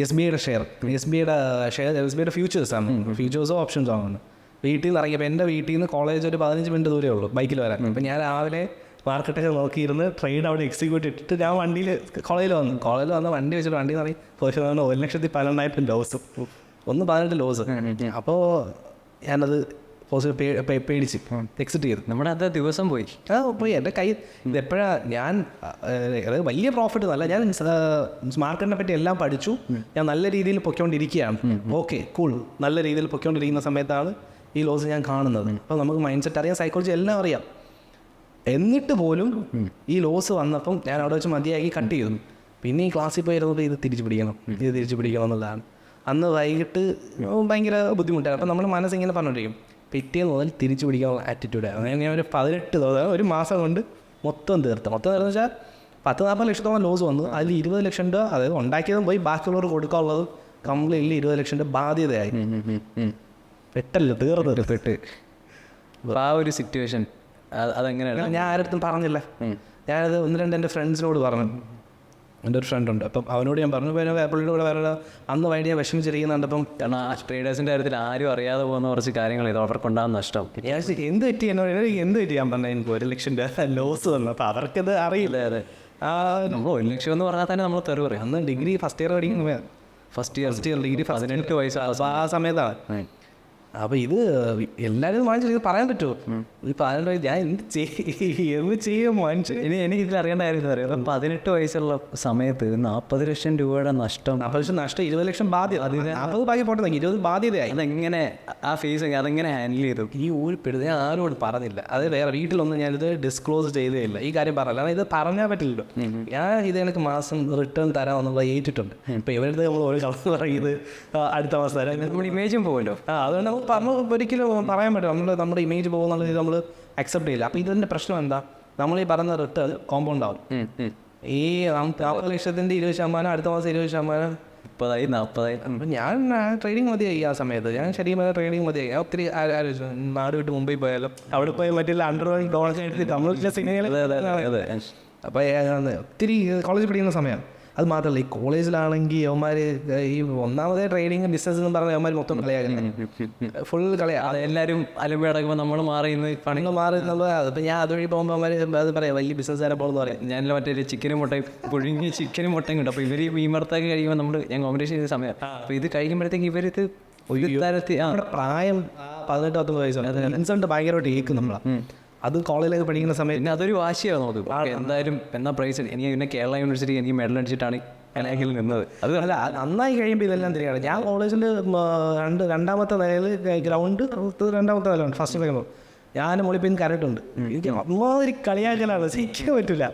SBIയുടെ share, S ബിയുടെ ഫ്യൂച്ചേഴ്സാണ്, ഫ്യൂച്ചേഴ്സോ ഓപ്ഷൻസോ ആണ്. വീട്ടിൽ നിന്ന് ഇറങ്ങിയപ്പോൾ എൻ്റെ വീട്ടിൽ നിന്ന് കോളേജ് ഒരു 15 മിനിറ്റ് ദൂരമേ ഉള്ളൂ ബൈക്കിൽ വരാൻ. അപ്പോൾ ഞാൻ രാവിലെ മാർക്കറ്റൊക്കെ നോക്കിയിരുന്ന് ട്രെയിൻ അവിടെ എക്സിക്യൂട്ട് ഇട്ടിട്ട് ഞാൻ വണ്ടിയിൽ കോളേജിൽ വന്ന് വണ്ടി വെച്ചിട്ട് വണ്ടി എന്ന് പറയും 1,12,000 ലോസ്, 18 ലോസ്. അപ്പോൾ ഞാനത് പേടിച്ച് എക്സിറ്റ് ചെയ്തു. നമ്മുടെ അത് ദിവസം പോയി എൻ്റെ കൈ ഇതെപ്പോഴാണ് ഞാൻ അതായത് വലിയ പ്രോഫിറ്റ് നല്ല, ഞാൻ മാർക്കറ്റിനെ പറ്റി എല്ലാം പഠിച്ചു, ഞാൻ നല്ല രീതിയിൽ പൊയ്ക്കൊണ്ടിരിക്കുകയാണ്. ഓക്കെ കൂൾ, നല്ല രീതിയിൽ പൊയ്ക്കൊണ്ടിരിക്കുന്ന സമയത്താണ് ഈ ലോസ് ഞാൻ കാണുന്നത്. അപ്പോൾ നമുക്ക് മൈൻഡ് സെറ്റ് അറിയാം, സൈക്കോളജി എല്ലാം അറിയാം. എന്നിട്ട് പോലും ഈ ലോസ് വന്നപ്പം ഞാൻ അവിടെ വെച്ച് മതിയാക്കി കട്ട് ചെയ്തു. പിന്നെ ഈ ക്ലാസ്സിൽ പോയിരുന്നപ്പോൾ ഇത് തിരിച്ചു പിടിക്കണം എന്നുള്ളതാണ്. അന്ന് വൈകിട്ട് ഭയങ്കര ബുദ്ധിമുട്ടാണ്. അപ്പോൾ നമ്മുടെ മനസ്സിങ്ങനെ പറഞ്ഞുകൊണ്ടിരിക്കും പിറ്റേന്ന് മുതൽ തിരിച്ചു പിടിക്കാനുള്ള ആറ്റിറ്റ്യൂഡാണ്. അങ്ങനെ ഞാൻ ഒരു 18 ദിവസം, ഒരു മാസം കൊണ്ട് മൊത്തം തീർത്ത് വെച്ചാൽ 10-40 ലക്ഷത്തോളം ലോസ് വന്നു. അതിൽ 20 ലക്ഷം രൂപ അതായത് ഉണ്ടാക്കിയതും പോയി ബാക്കിയുള്ളവർ കൊടുക്കാനുള്ളത് കംപ്ലീറ്റ്ലി 20 ലക്ഷം രൂപ ബാധ്യതയായി. പെട്ട് ആ ഒരു സിറ്റുവേഷൻ അതെങ്ങനെയാണ്? ഞാൻ ആരടുത്തും പറഞ്ഞില്ല. ഞാനത് 1-2 എൻ്റെ ഫ്രണ്ട്സിനോട് പറഞ്ഞു. എൻ്റെ ഒരു ഫ്രണ്ട് ഉണ്ട്, അപ്പം അവനോട് ഞാൻ പറഞ്ഞു. പിന്നെ പുള്ളിയുടെ കൂടെ വേറെ അന്ന് വൈകിട്ട് ഞാൻ വിഷമിച്ചിരിക്കുന്നുണ്ട്. അപ്പം കാരണം ആ ട്രേഡേഴ്സിൻ്റെ കാര്യത്തിൽ ആരും അറിയാതെ പോകുന്ന കുറച്ച് കാര്യങ്ങൾ ഇത് അവർക്കുണ്ടാകുന്ന നഷ്ടം. ഞാൻ എന്ത് പറ്റി എന്ത് പറ്റി ഞാൻ പറഞ്ഞാൽ എനിക്ക് 1 ലക്ഷം രൂപ ലോസ് വന്നു. അപ്പോൾ അവർക്കത് അറിയില്ല. അതെ നമ്മൾ 1 ലക്ഷം എന്ന് പറഞ്ഞാൽ തന്നെ നമ്മൾ തെറി പറയും. അന്ന് ഡിഗ്രി ഫസ്റ്റ് ഇയർ പഠിക്കുന്ന ഫസ്റ്റ് ഇയർ ഡിഗ്രി 18 വയസ്സ് ആ സമയത്താണ്. അപ്പോൾ ഇത് എല്ലാവരും വാങ്ങിച്ചു ഇത് പറയാൻ പറ്റുമോ? ഈ 18 വയസ്സ് ഞാൻ എന്ത് ചെയ്യും മനുഷ്യൻ? എനിക്ക് ഇതിൽ അറിയേണ്ട കാര്യം അറിയാം. 18 വയസ്സുള്ള സമയത്ത് 40 ലക്ഷം രൂപയുടെ നഷ്ടം, 40 ലക്ഷം നഷ്ടം, 20 ലക്ഷം ബാധ്യത. 40 ബാക്കി പോട്ടെ, 20 ബാധ്യതയായി. അതെങ്ങനെ ആ ഫേസ് അതെങ്ങനെ ഹാൻഡിൽ ചെയ്തു? ഈ ഊരിപ്പെടുന്നത് ഞാൻ ആരോട് പറഞ്ഞില്ല. അത് വേറെ വീട്ടിലൊന്നും ഞാനിത് ഡിസ്ക്ലോസ് ചെയ്തേയില്ല. ഈ കാര്യം പറഞ്ഞില്ല, കാരണം ഇത് പറഞ്ഞാൽ പറ്റില്ലല്ലോ. ഞാൻ ഇത് എനിക്ക് മാസം റിട്ടേൺ തരാമെന്നുള്ള ഏറ്റിട്ടുണ്ട്. ഇപ്പോൾ ഇവരുടെ നമ്മൾ ഒരു കളർ പറയുന്നത് അടുത്ത മാസം തരാം, നമ്മുടെ ഇമേജും പോകുമല്ലോ. അതുകൊണ്ട് നമുക്ക് പറഞ്ഞു ഒരിക്കലും പറയാൻ പറ്റും നമ്മുടെ ഇമേജ് പോകുന്നുള്ള ഇത് നമ്മൾ അക്സെപ്റ്റ് ചെയ്യില്ല. അപ്പോൾ ഇതിൻ്റെ പ്രശ്നം എന്താ, നമ്മൾ ഈ പറയുന്ന റിട്ടേൺ കോമ്പൗണ്ട് ആവും. ഈ 40 ലക്ഷത്തിൻ്റെ 20% അടുത്ത മാസം 20%, 30,000, 40,000. അപ്പം ഞാൻ ട്രേഡിങ് മതിയായി. ആ സമയത്ത് ഞാൻ ശരിക്കും ട്രേഡിങ് മതിയായി. ഞാൻ ഒത്തിരി ആലോചിച്ചു നാട് വിട്ട് മുംബൈ പോയാലും അവിടെ പോയി മറ്റുള്ള അണ്ടർവേൾഡ് ഡോളർ എടുത്തിട്ട് നമ്മൾ സിനിമയിൽ. അപ്പോൾ ഒത്തിരി കോളേജിൽ പഠിക്കുന്ന സമയമാണ്. അത് മാത്രമല്ല ഈ കോളേജിലാണെങ്കിൽ അവന്മാർ ഈ ഒന്നാമതേ ട്രേഡിങ് ബിസിനസ് എന്ന് പറഞ്ഞാൽ അവന്മാർ മൊത്തം കളിയാക്കുന്നത്, ഫുൾ കളിയാണ്. എല്ലാവരും അലുമ്പ അടക്കുമ്പോൾ നമ്മൾ മാറിയുന്ന പണികൾ മാറി എന്നുള്ളത്. അതിപ്പോൾ ഞാൻ അതുവഴി പോകുമ്പോൾ അവന്മാർ അത് പറയാം വലിയ ബിസിനസ്സുകാരെ പോകുന്നു പറയാം. ഞാനില്ല മറ്റേ ചിക്കനും മുട്ടയും പുഴുങ്ങി ചിക്കനും മുട്ടയും കിട്ടും. അപ്പോൾ ഇവർ ഈ മർത്തൊക്കെ കഴിയുമ്പോൾ ഞാൻ കോമ്പറ്റീഷൻ ചെയ്ത സമയം. അപ്പോൾ ഇത് കഴിക്കുമ്പോഴത്തേക്ക് ഇവരിത് പ്രായം 18-19 വയസ്സുണ്ട്. ഇൻസൾട്ട് ഭയങ്കരമായിട്ട് കേൾക്കും നമ്മളാണ്. അത് കോളേജിലൊക്കെ പഠിക്കുന്ന സമയത്ത് പിന്നെ അതൊരു വാശിയാണ് നമുക്ക്. എന്തായാലും എന്നാ പ്രൈസ് എനിക്ക് പിന്നെ കേരള യൂണിവേഴ്സിറ്റി എനിക്ക് മെഡൽ അടിച്ചിട്ടാണ് കലാക്കിൽ നിന്നത്. അത് അല്ല നന്നായി കഴിയുമ്പോൾ ഇതെല്ലാം തിരികെ. ഞാൻ കോളേജിൽ രണ്ടാമത്തെ നിലയിൽ ഗ്രൗണ്ട് 2ാമത്തെ നിലയുണ്ട്, ഫസ്റ്റ് നിലയുണ്ട്. ഞാൻ മുകളിൽ പിന്നെ കരട്ടുണ്ട്. എനിക്ക് അമ്മാതിരി കളിയാക്കലാണ്, ശരിക്കും പറ്റില്ല.